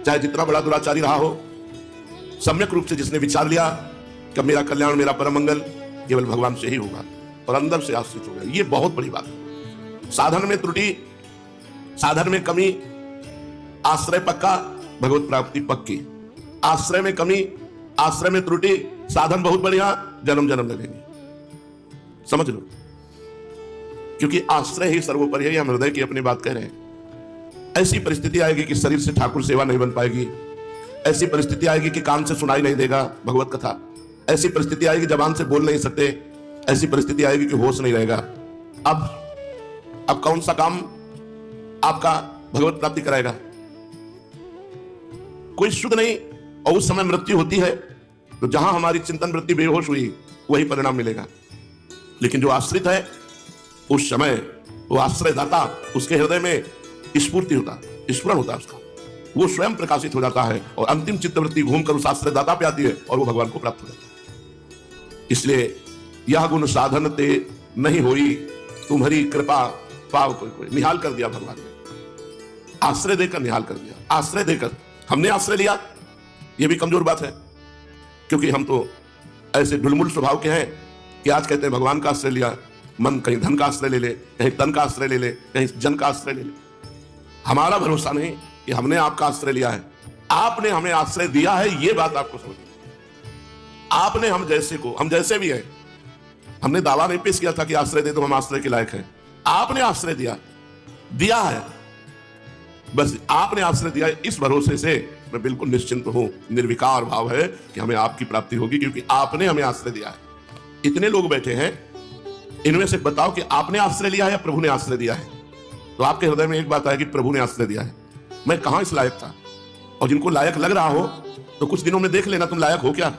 चाहे जितना बड़ा दुराचारी रहा हो, सम्यक रूप से जिसने विचार लिया कि मेरा कल्याण, मेरा परम मंगल केवल भगवान से ही होगा और अंदर से आश्रित हो गया, ये बहुत बड़ी बात है। साधन में त्रुटि, साधन में कमी, आश्रय पक्का, भगवत प्राप्ति पक्की। आश्रय में कमी, आश्रय में त्रुटि, साधन बहुत बढ़िया, जन्म जन्म लगेंगे। समझ लो, क्योंकि आश्रय ही सर्वोपरि है। हम हृदय की अपनी बात कह रहे हैं। ऐसी परिस्थिति आएगी कि शरीर से ठाकुर सेवा नहीं बन पाएगी, ऐसी परिस्थिति आएगी कि कान से सुनाई नहीं देगा भगवत कथा, ऐसी परिस्थिति आएगी जबान से बोल नहीं सकते, ऐसी परिस्थिति आएगी कि होश नहीं रहेगा। अब कौन सा काम आपका भगवत प्राप्ति कराएगा? कोई शुद्ध नहीं। और उस समय मृत्यु होती है तो जहां हमारी चिंतन वृत्ति बेहोश हुई वही परिणाम मिलेगा। लेकिन जो आश्रित है उस समय वो आश्रयदाता, उसके हृदय में स्फूर्ति होता, स्फुरण होता है उसका, वो स्वयं प्रकाशित हो जाता है और अंतिम चित्तवृत्ति घूमकर उस आश्रयदाता पे आती है और वो भगवान को प्राप्त हो जाता है। इसलिए यह गुण साधन ते नहीं होई, तुम्हारी कृपा पाव कोई। निहाल कर दिया भगवान ने, आश्रय देकर निहाल कर दिया। आश्रय देकर हमने आश्रय लिया, यह भी कमजोर बात है, क्योंकि हम तो ऐसे ढुलमुल स्वभाव के हैं कि आज कहते हैं भगवान का आश्रय लिया, मन कहीं धन का आश्रय ले ले, कहीं तन का आश्रय ले ले, कहीं जन का आश्रय ले ले। हमारा भरोसा नहीं कि हमने आपका आश्रय लिया है, आपने हमें आश्रय दिया है, ये बात आपको समझ। आपने हम जैसे को, हम जैसे भी है, हमने दावा नहीं पेश किया था कि आश्रय दे तो हम आश्रय के लायक हैं। आपने आश्रय दिया है, बस आपने आश्रय दिया है। इस भरोसे से मैं बिल्कुल निश्चिंत हूं, निर्विकार भाव है कि हमें आपकी प्राप्ति होगी, क्योंकि आपने हमें आश्रय दिया है। इतने लोग बैठे हैं, इनमें से बताओ कि आपने आश्रय लिया है या प्रभु ने आश्रय दिया है? तो आपके हृदय में एक बात है कि प्रभु ने आश्रय दिया है। मैं कहां इस लायक था? और जिनको लायक लग रहा हो तो कुछ दिनों में देख लेना तुम लायक हो क्या,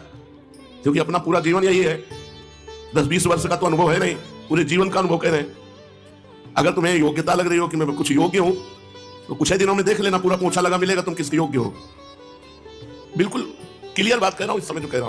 क्योंकि अपना पूरा जीवन यही है। 10-20 वर्ष का तो अनुभव है नहीं, पूरे जीवन का अनुभव कह रहे हैं। अगर तुम्हें योग्यता लग रही हो कि मैं कुछ योग्य हूं तो कुछ ही दिनों में देख लेना, पूरा पोछा लगा मिलेगा तुम किसके योग्य हो। बिल्कुल क्लियर बात कह रहा हूं इस समय जो कह रहा हूं।